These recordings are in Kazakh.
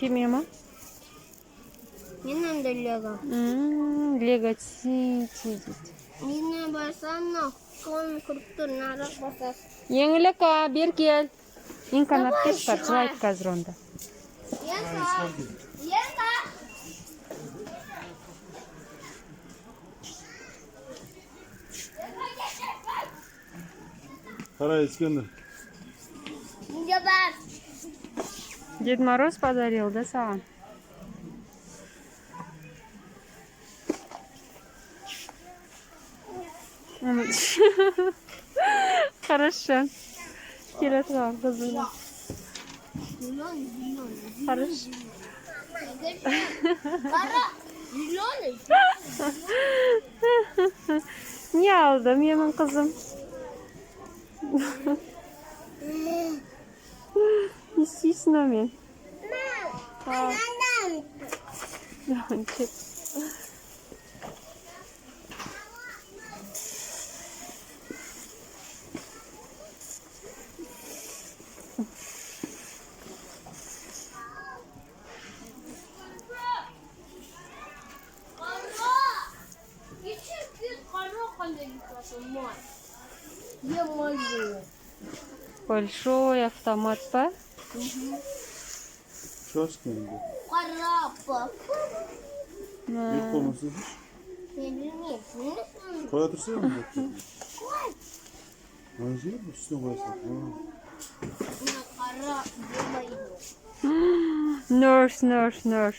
Тебе, ма? Не надо Лего. Лего Сити. Yine baksana. Kon kurup narak basas. Еңлік, бер кел. Ең канатқа шығар, жылайды қазір онда. Yesa. Yesa. Қара, Ескендір. Где бар? Дед Мороз подарил, да, саған? Хорошо. Келе тұр қызым. Хорошо. Кара. Зеленый. Не алды менің қызым? Естественно мен. Большой автомат, па? Что Ескендір? Карапа. Ек болмаса. Қоя тұрса ма? Ана жер ме? Үстіне қоясың. Кара. Нөш.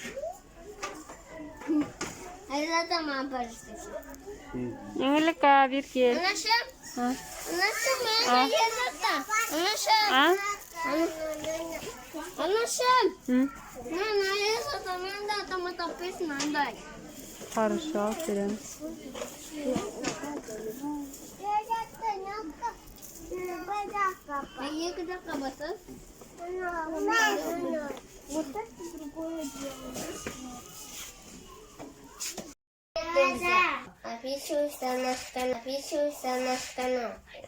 Ayada mı yaparsın? Еңлік, бер кел. Anlaşım. Ha? Anlaşım ben de yazıkta. Anlaşım. А? Anlaşım. М? Ben yazıkta ben de adamı tapıyorsun anday. Хорошо, aferin. Ayı kıda kabasız.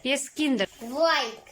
Без киндер. Лайк.